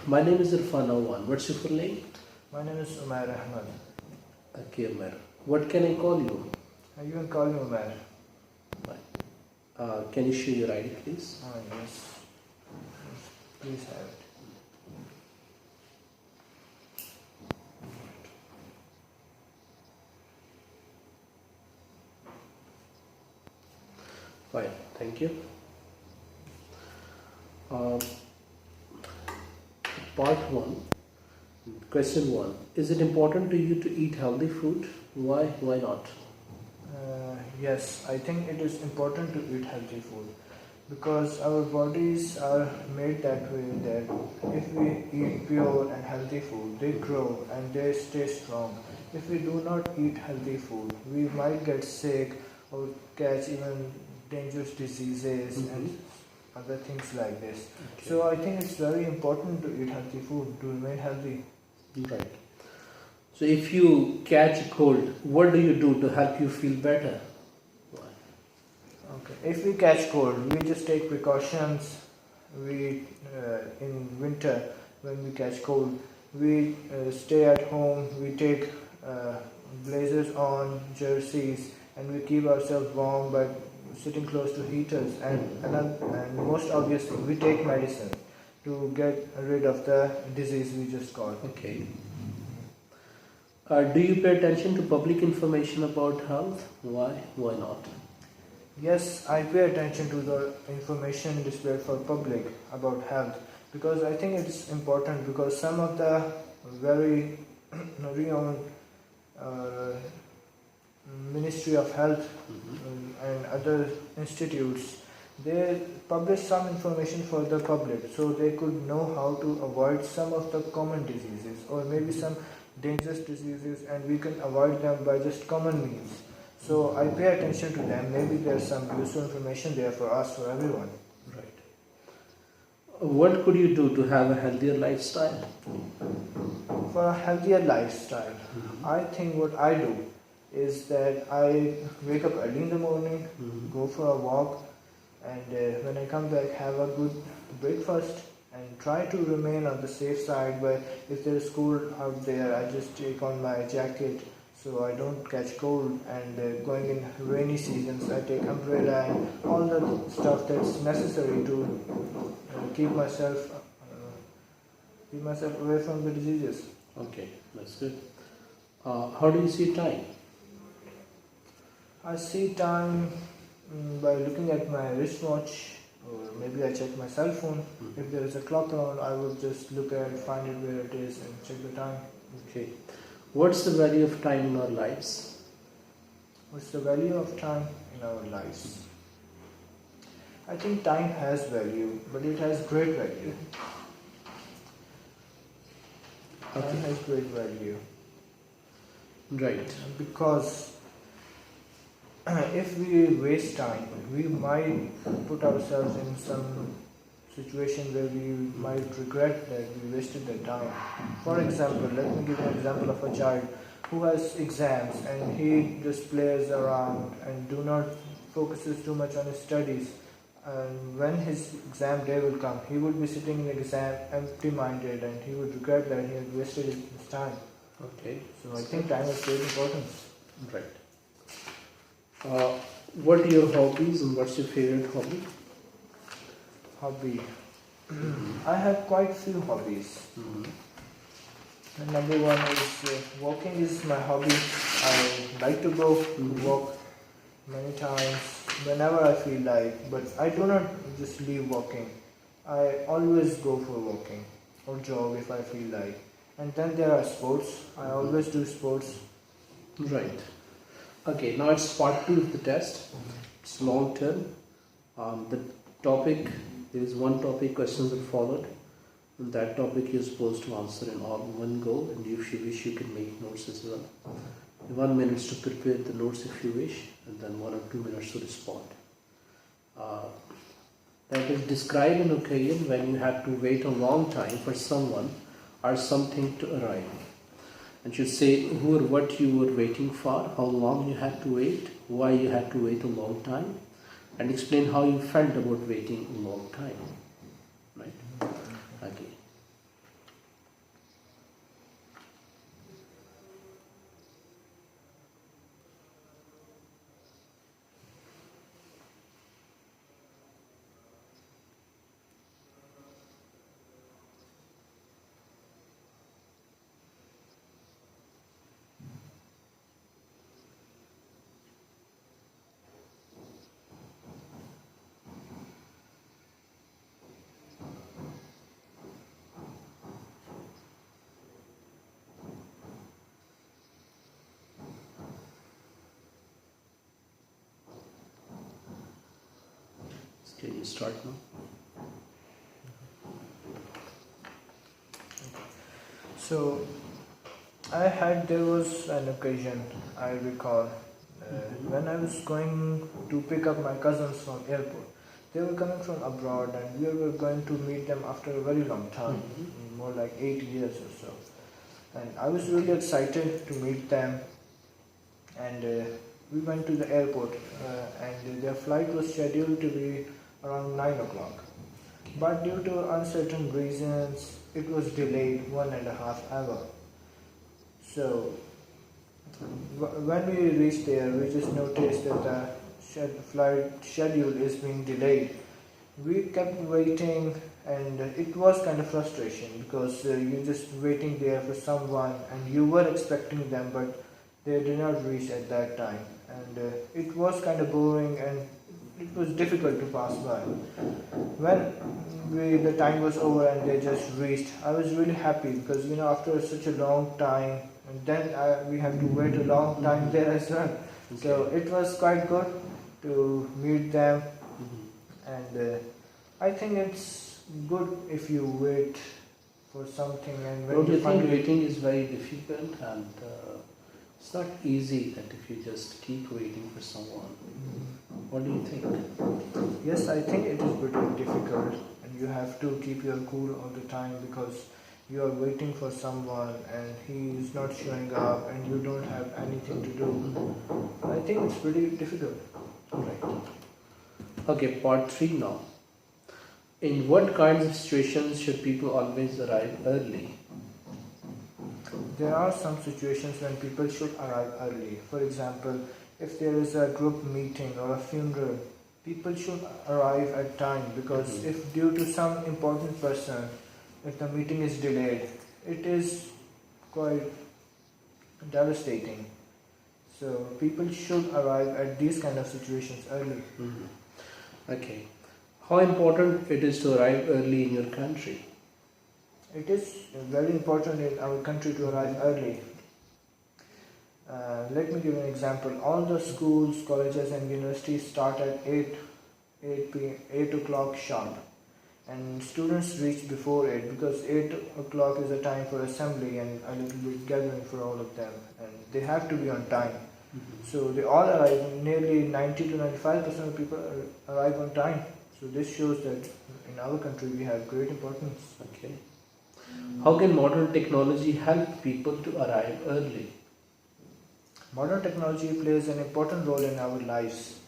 My name is Irfan Awan. What's your full name? My name is Umar Ahmad. Okay, Umar. What can I call you? You can call me Umar. Can you show your ID, please? Yes. Please have it. Fine, thank you. Part 1, question 1. Is it important to you to eat healthy food? Why? Why not? Yes, I think it is important to eat healthy food because our bodies are made that way that if we eat pure and healthy food, they grow and they stay strong. If we do not eat healthy food, we might get sick or catch even dangerous diseases and other things like this. Okay. So I think it's very important to eat healthy food to remain healthy. Right. So if you catch a cold, what do you do to help you feel better? Why? Okay. If we catch cold, we just take precautions. We in winter when we catch cold, we stay at home. We take blazers on, jerseys, and we keep ourselves warm by sitting close to heaters. And most obviously, we take medicine to get rid of the disease we just got. Okay. Do you pay attention to public information about health? Why? Why not? Yes, I pay attention to the information displayed for public about health because I think it's important because some of the very renowned Ministry of Health and other institutes, they publish some information for the public so they could know how to avoid some of the common diseases or maybe some dangerous diseases, and we can avoid them by just common means. So I pay attention to them. Maybe there's some useful information there for us, for everyone. Right. What could you do to have a healthier lifestyle? For a healthier lifestyle, I think what I do is that I wake up early in the morning, go for a walk, and when I come back, have a good breakfast and try to remain on the safe side. But if there is cold out there, I just take on my jacket so I don't catch cold. And going in rainy seasons, I take umbrella and all the stuff that's necessary to keep myself away from the diseases. Okay, that's good. How do you see time? I see time by looking at my wristwatch, or maybe I check my cell phone. If there is a clock around, I will just look at it, find it where it is, and check the time. Okay. What's the value of time in our lives? What's the value of time in our lives? I think time has value, but it has great value. Okay. Time has great value. Right. Because if we waste time, we might put ourselves in some situation where we might regret that we wasted that time. For example, let me give an example of a child who has exams and he just plays around and do not focuses too much on his studies. And when his exam day will come, he would be sitting in the exam empty-minded and he would regret that he had wasted his time. Okay. So I think time is very important. Right. What are your hobbies and what's your favorite hobby? Hobby. I have quite few hobbies. And number one is walking is my hobby. I like to go walk many times whenever I feel like, but I do not just leave walking. I always go for walking or jog if I feel like. And then there are sports. I always do sports. Right. Okay, now it's part 2 of the test. It's long term. The topic, there is one topic, questions are followed. And that topic you're supposed to answer in all one go, and if you wish, you can make notes as well. 1 minute to prepare the notes if you wish, and then 1 or 2 minutes to respond. That is, describe an occasion when you had to wait a long time for someone or something to arrive. And should say who or what you were waiting for, how long you had to wait, why you had to wait a long time, and explain how you felt about waiting a long time. Right? Okay. Can you start now? So there was an occasion I recall when I was going to pick up my cousins from airport. They were coming from abroad and we were going to meet them after a very long time, more like 8 years or so. And I was really excited to meet them, and we went to the airport and their flight was scheduled to be around 9 o'clock. But due to uncertain reasons, it was delayed 1.5 hours. So when we reached there, we just noticed that the flight schedule is being delayed. We kept waiting, and it was kind of frustration because you're just waiting there for someone, and you were expecting them, but they did not reach at that time, and it was kind of boring and it was difficult to pass by. When the time was over and they just reached, I was really happy because after such a long time, and then we have to wait a long time there as well. Okay. So it was quite good to meet them, and I think it's good if you wait for something, and when Don't you think find waiting is very difficult, and it's not easy that if you just keep waiting for someone? What do you think? Yes, I think it is pretty difficult, and you have to keep your cool all the time because you are waiting for someone and he is not showing up and you don't have anything to do. I think it's pretty difficult. Right. Okay, part 3 now. In what kinds of situations should people always arrive early? There are some situations when people should arrive early. For example, if there is a group meeting or a funeral, people should arrive at time because if due to some important person, if the meeting is delayed, it is quite devastating. So people should arrive at these kind of situations early. Okay. How important it is to arrive early in your country? It is very important in our country to arrive early. Let me give an example. All the schools, colleges and universities start at 8 o'clock sharp. And students reach before 8 because 8 o'clock is a time for assembly and a little bit gathering for all of them. And they have to be on time. So they all arrive, nearly 90 to 95% of people arrive on time. So this shows that in our country we have great importance. Okay. How can modern technology help people to arrive early? Modern technology plays an important role in our lives,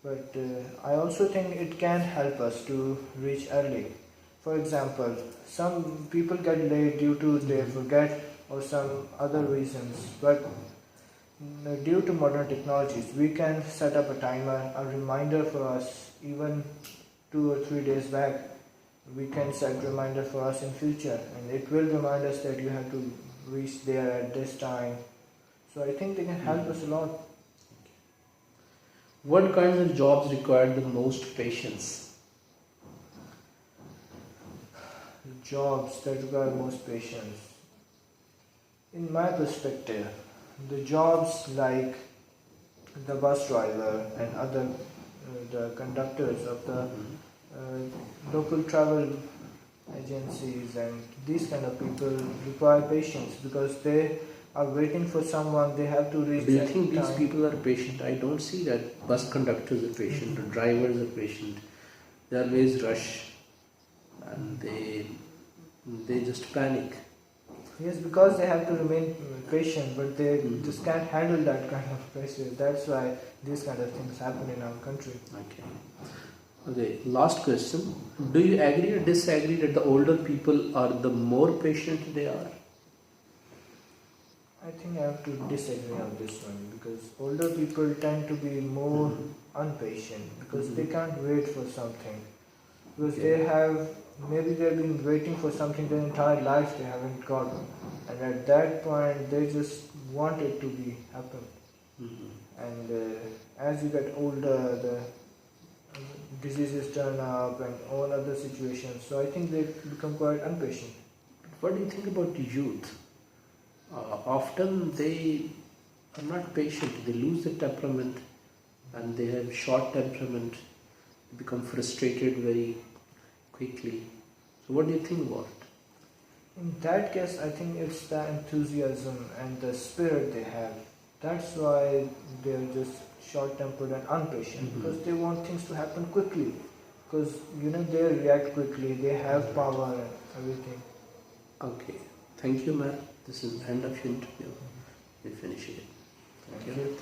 but I also think it can help us to reach early. For example, some people get late due to they forget or some other reasons, but due to modern technologies, we can set up a timer, a reminder for us, even 2 or 3 days back. We can set reminder for us in future, and it will remind us that you have to reach there at this time. So I think they can help us a lot. What kinds of jobs require the most patience? Jobs that require most patience. In my perspective, the jobs like the bus driver and other the conductors of the local travel agencies and these kind of people require patience because they are waiting for someone, they have to reach. Do you think these people are patient? I don't see that bus conductors are patient or drivers are patient. They always rush and they just panic. Yes, because they have to remain patient, but they just can't handle that kind of pressure. That's why these kind of things happen in our country. Okay, last question. Do you agree or disagree that the older people are the more patient they are? I think I have to disagree on this one because older people tend to be more impatient because they can't wait for something. Because maybe they've been waiting for something their entire life they haven't got. And at that point they just want it to be happen. And as you get older, the diseases turn up and all other situations. So I think they become quite impatient. What do you think about the youth? Often they are not patient. They lose their temperament and they have short temperament. become frustrated very quickly. So what do you think about it? In that case, I think it's the enthusiasm and the spirit they have. That's why they're just short-tempered and impatient, because they want things to happen quickly. Because they react quickly, they have power and everything. Okay, thank you, Matt. This is the end of your interview. We finish it. Thank you.